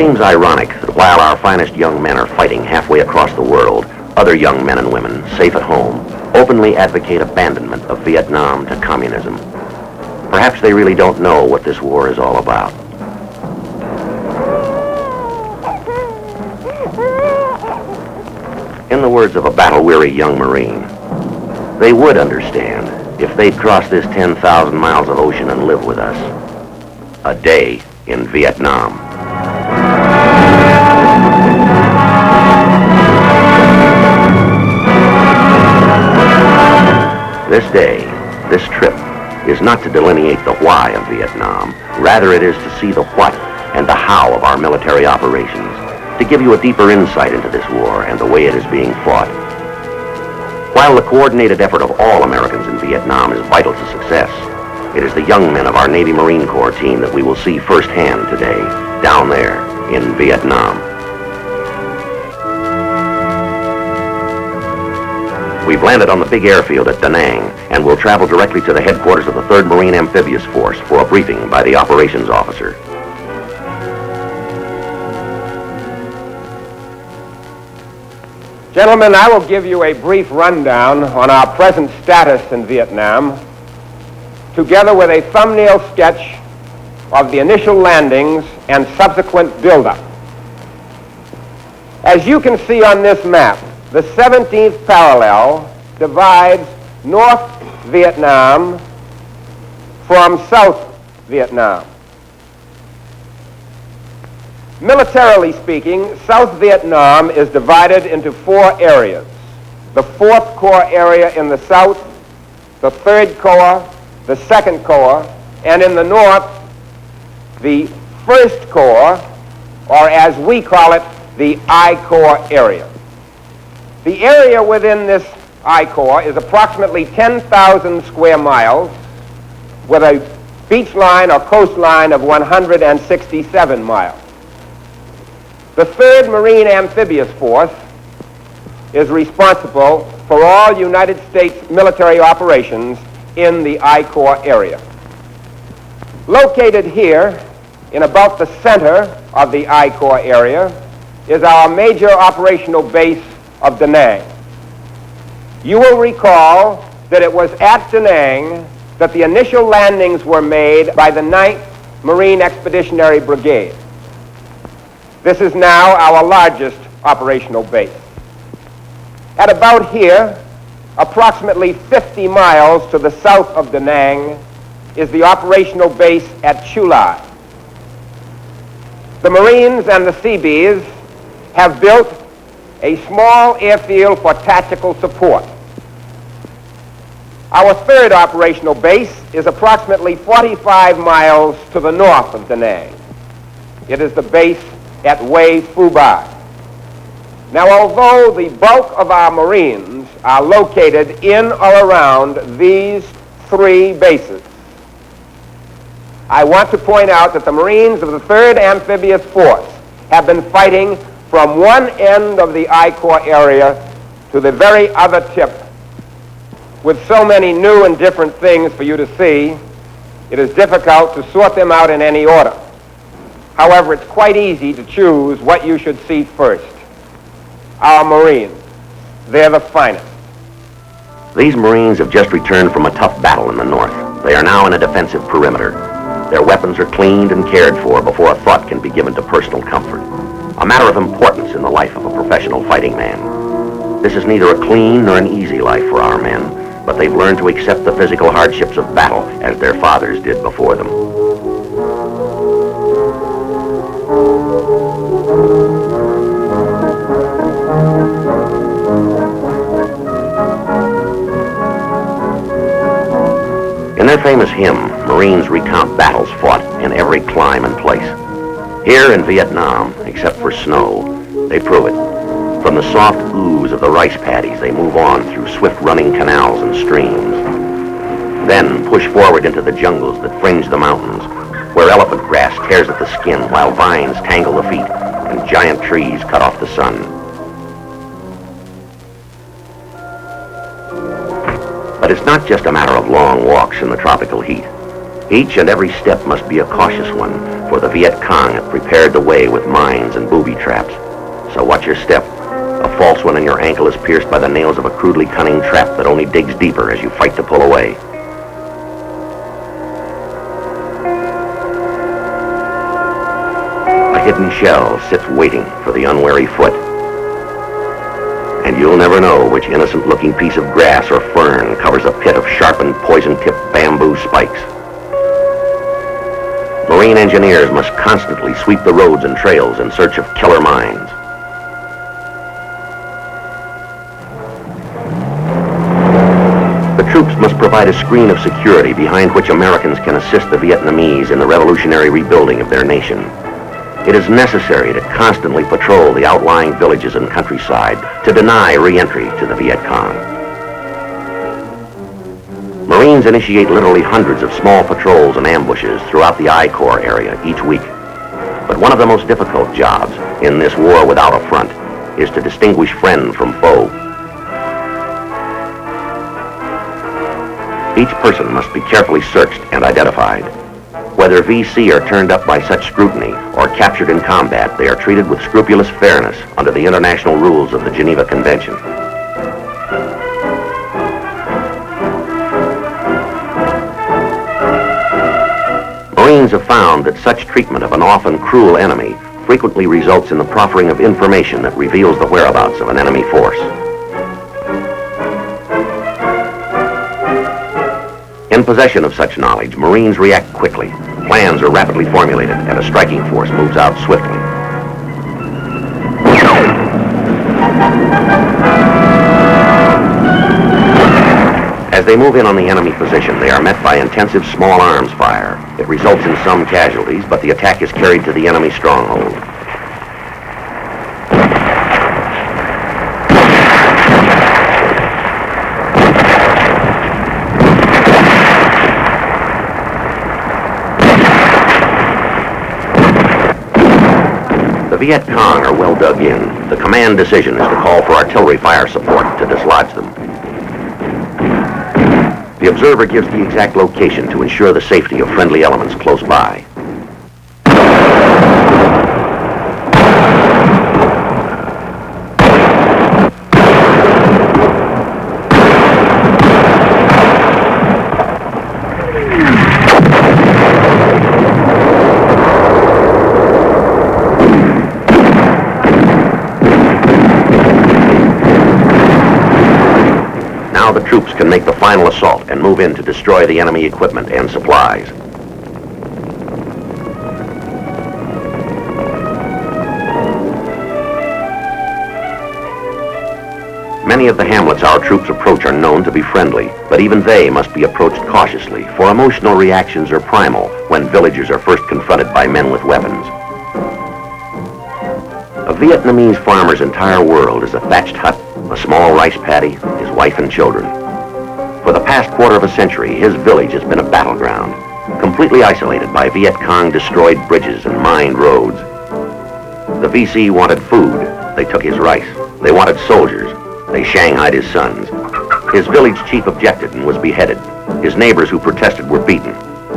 seems ironic that while our finest young men are fighting halfway across the world, other young men and women, safe at home, openly advocate abandonment of Vietnam to communism. Perhaps they really don't know what this war is all about. In the words of a battle-weary young Marine, they would understand if they'd cross this 10,000 miles of ocean and live with us. A day in Vietnam. This day, this trip, is not to delineate the why of Vietnam. Rather, it is to see the what and the how of our military operations, to give you a deeper insight into this war and the way it is being fought. While the coordinated effort of all Americans in Vietnam is vital to success, it is the young men of our Navy Marine Corps team that we will see firsthand today, down there in Vietnam. We've landed on the big airfield at Da Nang and will travel directly to the headquarters of the 3rd Marine Amphibious Force for a briefing by the operations officer. Gentlemen, I will give you a brief rundown on our present status in Vietnam, together with a thumbnail sketch of the initial landings and subsequent buildup. As you can see on this map, the 17th parallel divides North Vietnam from South Vietnam. Militarily speaking, South Vietnam is divided into 4 areas. The 4th Corps area in the south, the 3rd Corps, the 2nd Corps, and in the north, the 1st Corps, or as we call it, the I Corps area. The area within this I Corps is approximately 10,000 square miles with a beach line or coastline of 167 miles. The 3rd Marine Amphibious Force is responsible for all United States military operations in the I Corps area. Located here in about the center of the I Corps area is our major operational base of Da Nang. You will recall that it was at Da Nang that the initial landings were made by the 9th Marine Expeditionary Brigade. This is now our largest operational base. At about here, approximately 50 miles to the south of Da Nang, is the operational base at Chu Lai. The Marines and the Seabees have built a small airfield for tactical support. Our 3rd operational base is approximately 45 miles to the north of Da Nang. It is the base at Hue Phu Bai. Now, although the bulk of our Marines are located in or around these 3 bases, I want to point out that the Marines of the 3rd Amphibious Force have been fighting from one end of the I Corps area to the very other tip. With so many new and different things for you to see, it is difficult to sort them out in any order. However, it's quite easy to choose what you should see first. Our Marines. They're the finest. These Marines have just returned from a tough battle in the north. They are now in a defensive perimeter. Their weapons are cleaned and cared for before a thought can be given to personal comfort. A matter of importance in the life of a professional fighting man. This is neither a clean nor an easy life for our men, but they've learned to accept the physical hardships of battle as their fathers did before them. In their famous hymn, Marines recount battles fought in every clime and place. Here in Vietnam, except for snow, they prove it. From the soft ooze of the rice paddies, they move on through swift-running canals and streams. Then push forward into the jungles that fringe the mountains, where elephant grass tears at the skin while vines tangle the feet and giant trees cut off the sun. But it's not just a matter of long walks in the tropical heat. Each and every step must be a cautious one, for the Viet Cong have prepared the way with mines and booby traps. So watch your step. A false one and your ankle is pierced by the nails of a crudely cunning trap that only digs deeper as you fight to pull away. A hidden shell sits waiting for the unwary foot. And you'll never know which innocent-looking piece of grass or fern covers a pit of sharpened, poison-tipped bamboo spikes. Marine engineers must constantly sweep the roads and trails in search of killer mines. The troops must provide a screen of security behind which Americans can assist the Vietnamese in the revolutionary rebuilding of their nation. It is necessary to constantly patrol the outlying villages and countryside to deny re-entry to the Viet Cong. Marines initiate literally hundreds of small patrols and ambushes throughout the I Corps area each week. But one of the most difficult jobs in this war without a front is to distinguish friend from foe. Each person must be carefully searched and identified. Whether VC are turned up by such scrutiny or captured in combat, they are treated with scrupulous fairness under the international rules of the Geneva Convention. Marines have found that such treatment of an often cruel enemy frequently results in the proffering of information that reveals the whereabouts of an enemy force. In possession of such knowledge, Marines react quickly. Plans are rapidly formulated, and a striking force moves out swiftly. As they move in on the enemy position, they are met by intensive small arms fire. It results in some casualties, but the attack is carried to the enemy stronghold. The Viet Cong are well dug in. The command decision is to call for artillery fire support to dislodge them. The observer gives the exact location to ensure the safety of friendly elements close by. The troops can make the final assault and move in to destroy the enemy equipment and supplies. Many of the hamlets our troops approach are known to be friendly, but even they must be approached cautiously, for emotional reactions are primal when villagers are first confronted by men with weapons. A Vietnamese farmer's entire world is a thatched hut, a small rice paddy, his wife and children. For the past quarter of a century, his village has been a battleground, completely isolated by Viet Cong destroyed bridges and mined roads. The VC wanted food, they took his rice. They wanted soldiers, they shanghaied his sons. His village chief objected and was beheaded. His neighbors who protested were beaten.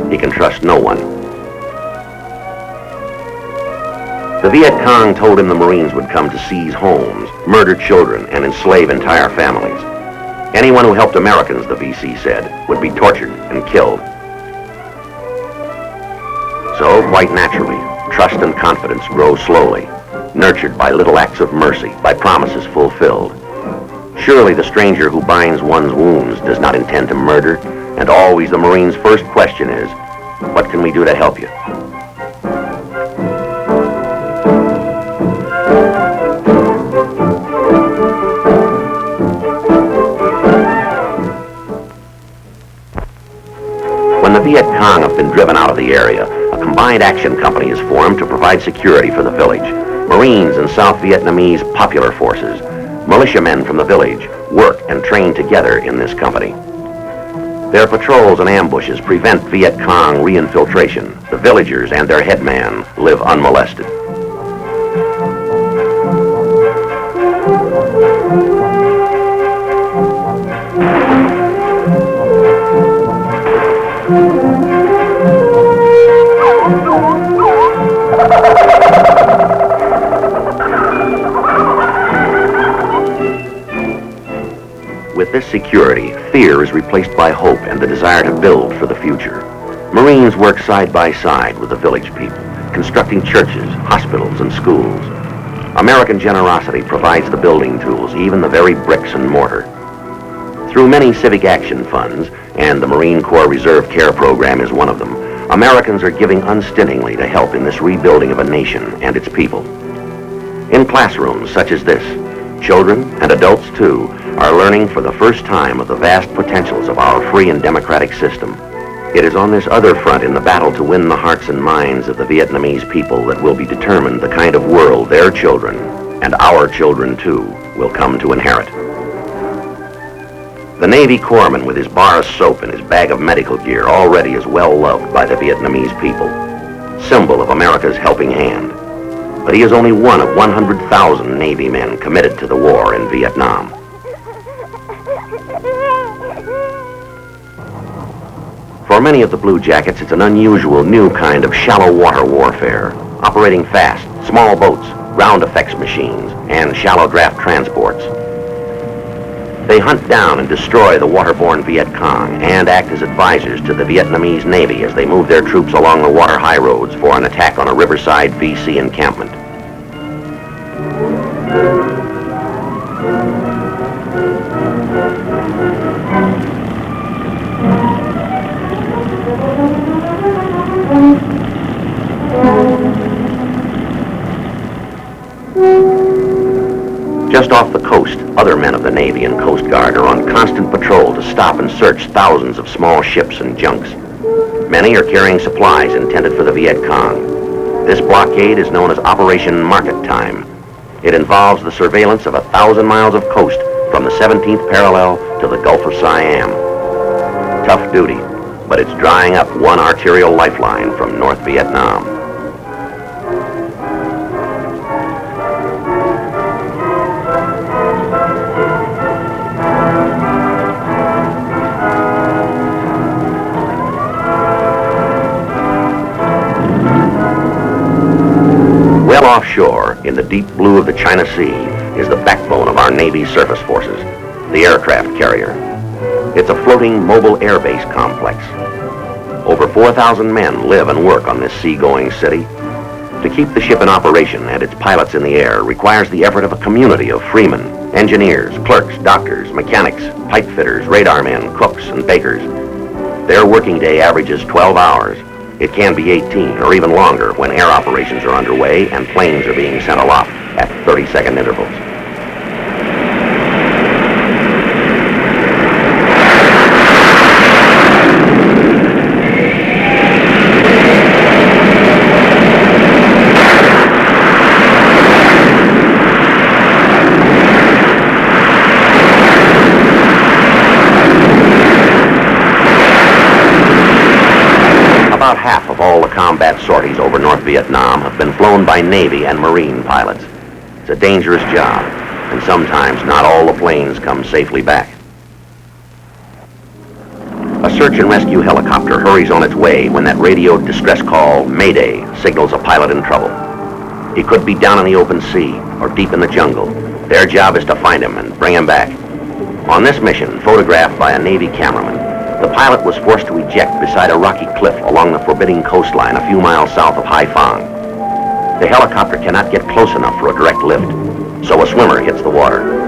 He can trust no one. The Viet Cong told him the Marines would come to seize homes, murder children, and enslave entire families. Anyone who helped Americans, the VC said, would be tortured and killed. So, quite naturally, trust and confidence grow slowly, nurtured by little acts of mercy, by promises fulfilled. Surely the stranger who binds one's wounds does not intend to murder, and always the Marine's first question is, what can we do to help you? When the Viet Cong have been driven out of the area, a combined action company is formed to provide security for the village. Marines and South Vietnamese popular forces, militiamen from the village, work and train together in this company. Their patrols and ambushes prevent Viet Cong reinfiltration. The villagers and their headman live unmolested. With this security, fear is replaced by hope and the desire to build for the future. Marines work side by side with the village people, constructing churches, hospitals, and schools. American generosity provides the building tools, even the very bricks and mortar. Through many civic action funds, and the Marine Corps Reserve Care Program is one of them, Americans are giving unstintingly to help in this rebuilding of a nation and its people. In classrooms such as this, children, and adults too, are learning for the first time of the vast potentials of our free and democratic system. It is on this other front in the battle to win the hearts and minds of the Vietnamese people that will be determined the kind of world their children, and our children too, will come to inherit. The Navy corpsman with his bar of soap and his bag of medical gear already is well loved by the Vietnamese people, symbol of America's helping hand. But he is only one of 100,000 Navy men committed to the war in Vietnam. For many of the Blue Jackets, it's an unusual new kind of shallow water warfare, operating fast, small boats, ground effects machines, and shallow draft transports. They hunt down and destroy the waterborne Viet Cong and act as advisors to the Vietnamese Navy as they move their troops along the water high roads for an attack on a riverside VC encampment. Just off the coast, other men of the Navy and Coast Guard are on constant patrol to stop and search thousands of small ships and junks. Many are carrying supplies intended for the Viet Cong. This blockade is known as Operation Market Time. It involves the surveillance of 1,000 miles of coast from the 17th parallel to the Gulf of Siam. Tough duty, but it's drying up one arterial lifeline from North Vietnam. Well offshore, in the deep blue of the China Sea, is the backbone of our Navy surface forces, the aircraft carrier. It's a floating mobile airbase complex. Over 4,000 men live and work on this seagoing city. To keep the ship in operation and its pilots in the air requires the effort of a community of freemen, engineers, clerks, doctors, mechanics, pipe fitters, radar men, cooks, and bakers. Their working day averages 12 hours. It can be 18 or even longer when air operations are underway and planes are being sent aloft at 30-second intervals. About half of all the combat sorties over North Vietnam have been flown by Navy and Marine pilots. It's a dangerous job, and sometimes not all the planes come safely back. A search and rescue helicopter hurries on its way when that radioed distress call, Mayday, signals a pilot in trouble. He could be down in the open sea or deep in the jungle. Their job is to find him and bring him back. On this mission, photographed by a Navy cameraman, the pilot was forced to eject beside a rocky cliff along the forbidding coastline a few miles south of Haiphong. The helicopter cannot get close enough for a direct lift, so a swimmer hits the water.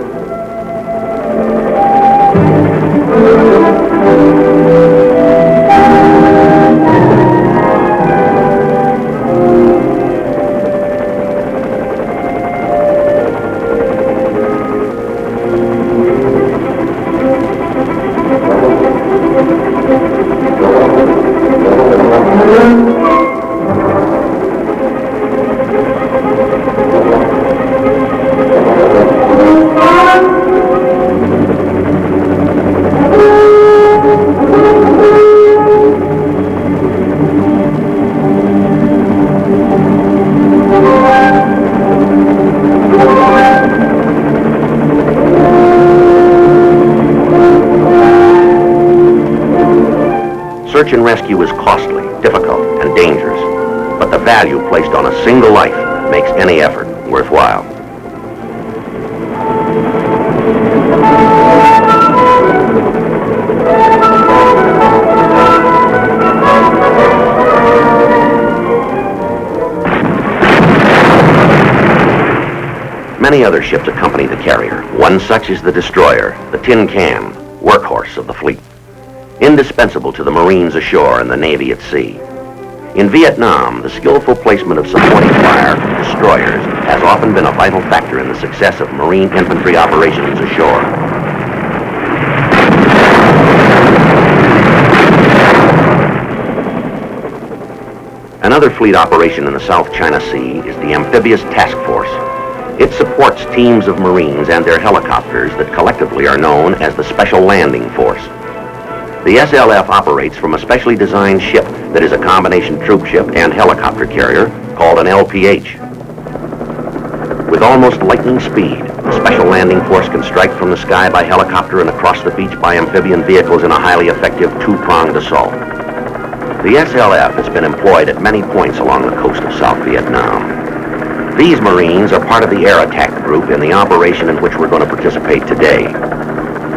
Search and rescue is costly, difficult, and dangerous, but the value placed on a single life makes any effort worthwhile. Many other ships accompany the carrier. One such is the destroyer, the tin can, workhorse of the fleet, indispensable to the Marines ashore and the Navy at sea. In Vietnam, the skillful placement of supporting fire destroyers has often been a vital factor in the success of Marine infantry operations ashore. Another fleet operation in the South China Sea is the Amphibious Task Force. It supports teams of Marines and their helicopters that collectively are known as the Special Landing Force. The SLF operates from a specially designed ship that is a combination troop ship and helicopter carrier called an LPH. With almost lightning speed, the Special Landing Force can strike from the sky by helicopter and across the beach by amphibian vehicles in a highly effective two-pronged assault. The SLF has been employed at many points along the coast of South Vietnam. These Marines are part of the air attack group in the operation in which we're going to participate today.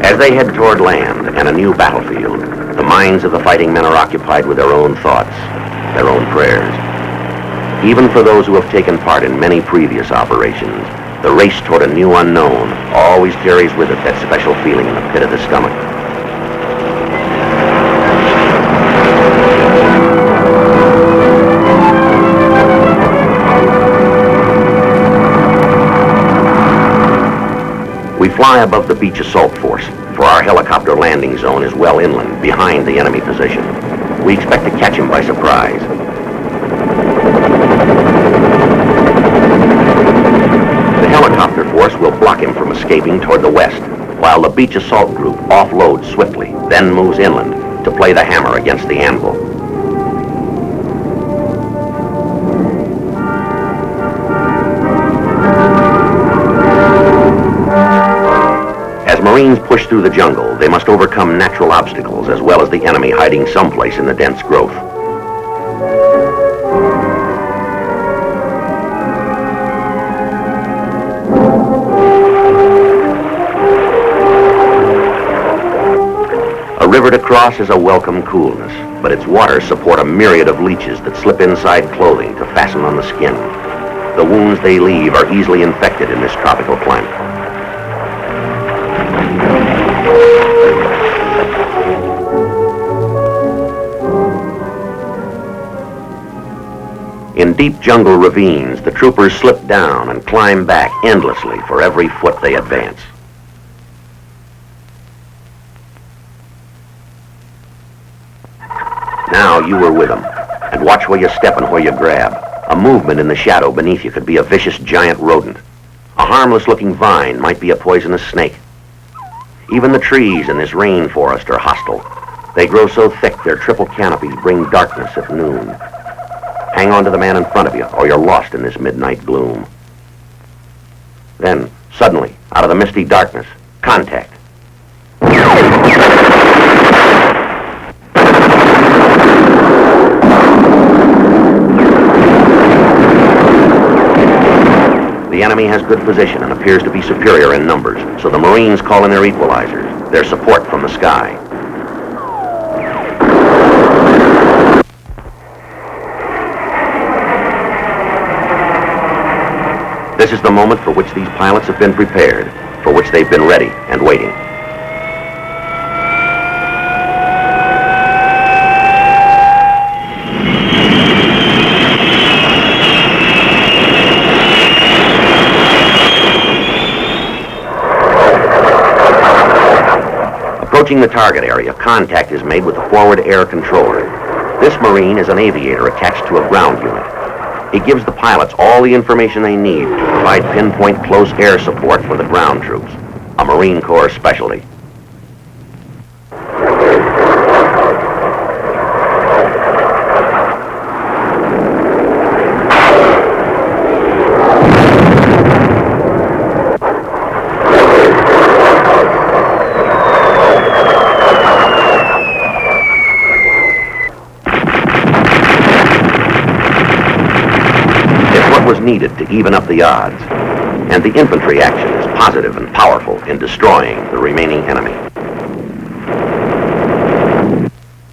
As they head toward land and a new battlefield, the minds of the fighting men are occupied with their own thoughts, their own prayers. Even for those who have taken part in many previous operations, the race toward a new unknown always carries with it that special feeling in the pit of the stomach. We fly above the beach assault force, for our helicopter landing zone is well inland, behind the enemy position. We expect to catch him by surprise. The helicopter force will block him from escaping toward the west, while the beach assault group offloads swiftly, then moves inland to play the hammer against the anvil. As Marines push through the jungle, they must overcome natural obstacles as well as the enemy hiding someplace in the dense growth. A river to cross is a welcome coolness, but its waters support a myriad of leeches that slip inside clothing to fasten on the skin. The wounds they leave are easily infected in this tropical climate. In deep jungle ravines, the troopers slip down and climb back endlessly for every foot they advance. Now you are with them, and watch where you step and where you grab. A movement in the shadow beneath you could be a vicious giant rodent. A harmless-looking vine might be a poisonous snake. Even the trees in this rainforest are hostile. They grow so thick their triple canopies bring darkness at noon. Hang on to the man in front of you, or you're lost in this midnight gloom. Then, suddenly, out of the misty darkness, contact. The enemy has good position and appears to be superior in numbers, so the Marines call in their equalizers, their support from the sky. This is the moment for which these pilots have been prepared, for which they've been ready and waiting. Approaching the target area, contact is made with the forward air controller. This Marine is an aviator attached to a ground unit. He gives the pilots all the information they need to provide pinpoint close air support for the ground troops, a Marine Corps specialty. Was needed to even up the odds, and the infantry action is positive and powerful in destroying the remaining enemy.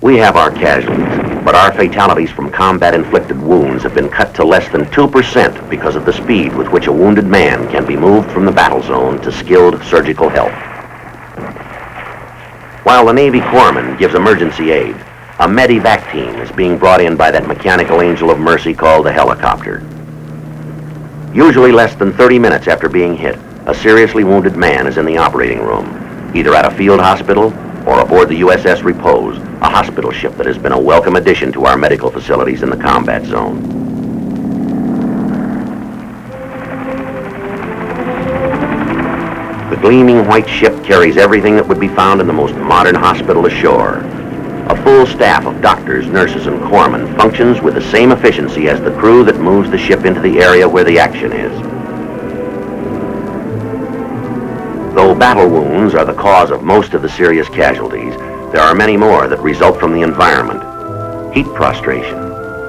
We have our casualties, But our fatalities from combat-inflicted wounds have been cut to less than 2% because of the speed with which a wounded man can be moved from the battle zone to skilled surgical help. While the Navy corpsman gives emergency aid, a medevac team is being brought in by that mechanical angel of mercy called a helicopter. Usually less than 30 minutes after being hit, a seriously wounded man is in the operating room, either at a field hospital or aboard the USS Repose, a hospital ship that has been a welcome addition to our medical facilities in the combat zone. The gleaming white ship carries everything that would be found in the most modern hospital ashore. A full staff of doctors, nurses, and corpsmen functions with the same efficiency as the crew that moves the ship into the area where the action is. Though battle wounds are the cause of most of the serious casualties, there are many more that result from the environment. Heat prostration,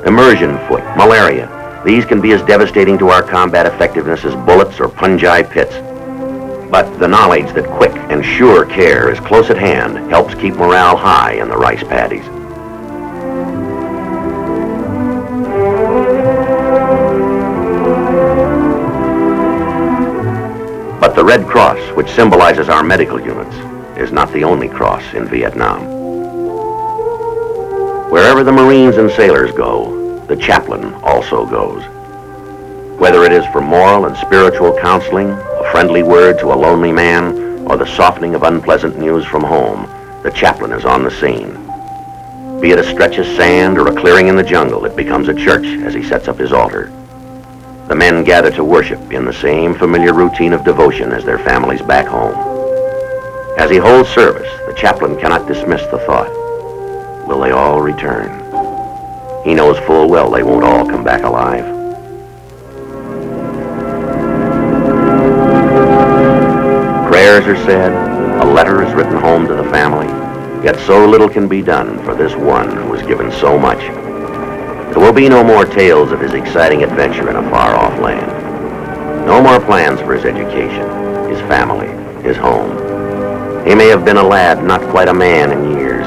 immersion foot, malaria. These can be as devastating to our combat effectiveness as bullets or pungi pits. But the knowledge that quick and sure care is close at hand helps keep morale high in the rice paddies. But the Red Cross, which symbolizes our medical units, is not the only cross in Vietnam. Wherever the Marines and sailors go, the chaplain also goes. Whether it is for moral and spiritual counseling, a friendly word to a lonely man, or the softening of unpleasant news from home, the chaplain is on the scene. Be it a stretch of sand or a clearing in the jungle, it becomes a church as he sets up his altar. The men gather to worship in the same familiar routine of devotion as their families back home. As he holds service, the chaplain cannot dismiss the thought, will they all return? He knows full well they won't all come back alive. Prayers are said, a letter is written home to the family, yet so little can be done for this one who was given so much. There will be no more tales of his exciting adventure in a far-off land. No more plans for his education, his family, his home. He may have been a lad, not quite a man in years,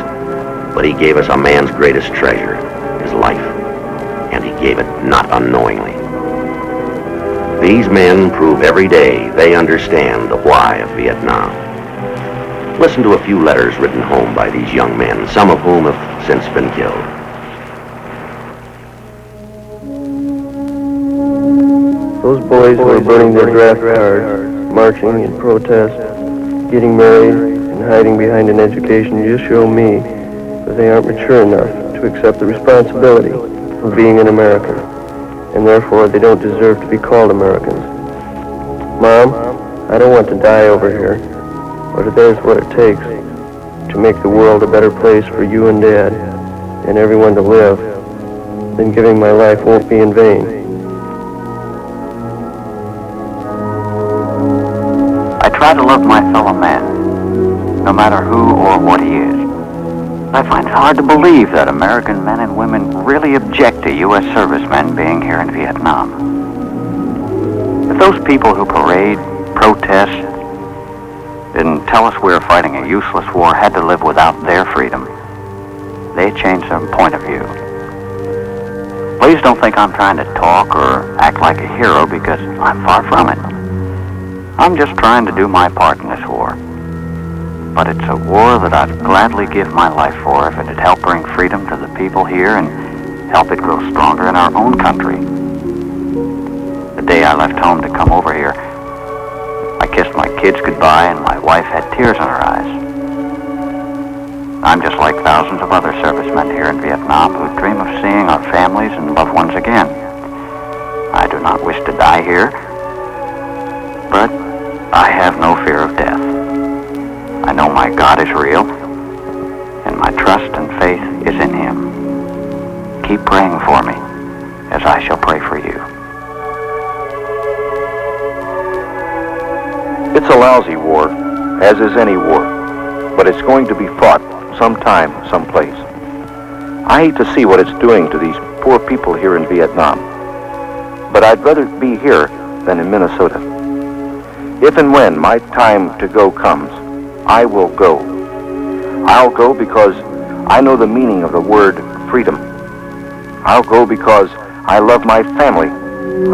but he gave us a man's greatest treasure, his life, and he gave it not unknowingly. These men prove every day they understand the why of Vietnam. Listen to a few letters written home by these young men, some of whom have since been killed. Those boys who are burning their draft cards, marching in protest, getting married, and hiding behind an education just show me that they aren't mature enough to accept the responsibility of being an American, and therefore they don't deserve to be called Americans. Mom, I don't want to die over here, but if there's what it takes to make the world a better place for you and Dad and everyone to live, then giving my life won't be in vain. I try to love my fellow man, no matter who or what he is. I find it hard to believe that American men and women really object to U.S. servicemen being here in Vietnam. If those people who parade, protest, and tell us we're fighting a useless war had to live without their freedom, they change their point of view. Please don't think I'm trying to talk or act like a hero, because I'm far from it. I'm just trying to do my part in this war. But it's a war that I'd gladly give my life for if it'd help bring freedom to the people here and help it grow stronger in our own country. The day I left home to come over here, I kissed my kids goodbye and my wife had tears in her eyes. I'm just like thousands of other servicemen here in Vietnam who dream of seeing our families and loved ones again. I do not wish to die here, but I have no fear of death. I know my God is real, and my trust and faith is in Him. Keep praying for me, as I shall pray for you. It's a lousy war, as is any war, but it's going to be fought sometime, someplace. I hate to see what it's doing to these poor people here in Vietnam, but I'd rather be here than in Minnesota. If and when my time to go comes, I will go. I'll go because I know the meaning of the word freedom. I'll go because I love my family,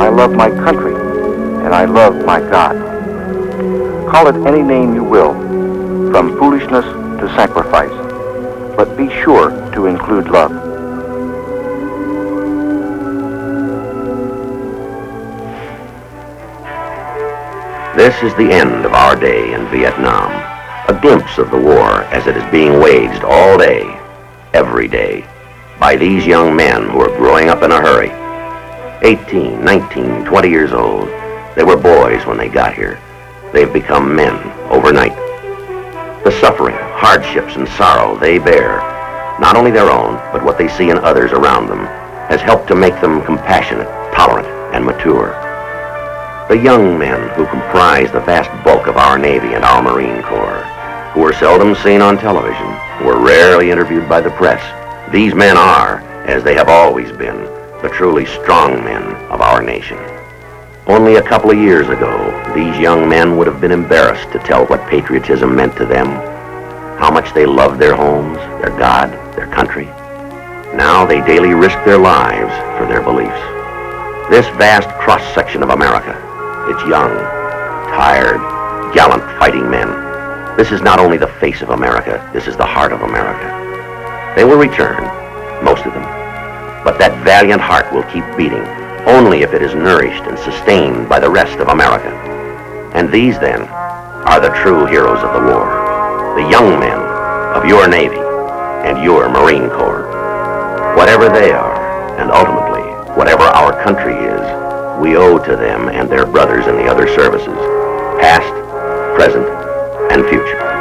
I love my country, and I love my God. Call it any name you will, from foolishness to sacrifice, but be sure to include love. This is the end of our day in Vietnam. A glimpse of the war as it is being waged all day, every day, by these young men who are growing up in a hurry. 18, 19, 20 years old. They were boys when they got here. They've become men overnight. The suffering, hardships, and sorrow they bear, not only their own, but what they see in others around them, has helped to make them compassionate, tolerant, and mature. The young men who comprise the vast bulk of our Navy and our Marine Corps, who are seldom seen on television, who are rarely interviewed by the press, these men are, as they have always been, the truly strong men of our nation. Only a couple of years ago, these young men would have been embarrassed to tell what patriotism meant to them, how much they loved their homes, their God, their country. Now they daily risk their lives for their beliefs. This vast cross-section of America, it's young, tired, gallant fighting men. This is not only the face of America, this is the heart of America. They will return, most of them, but that valiant heart will keep beating only if it is nourished and sustained by the rest of America. And these, then, are the true heroes of the war, the young men of your Navy and your Marine Corps. Whatever they are, and ultimately, whatever our country is, we owe to them and their brothers in the other services, past, present, and future.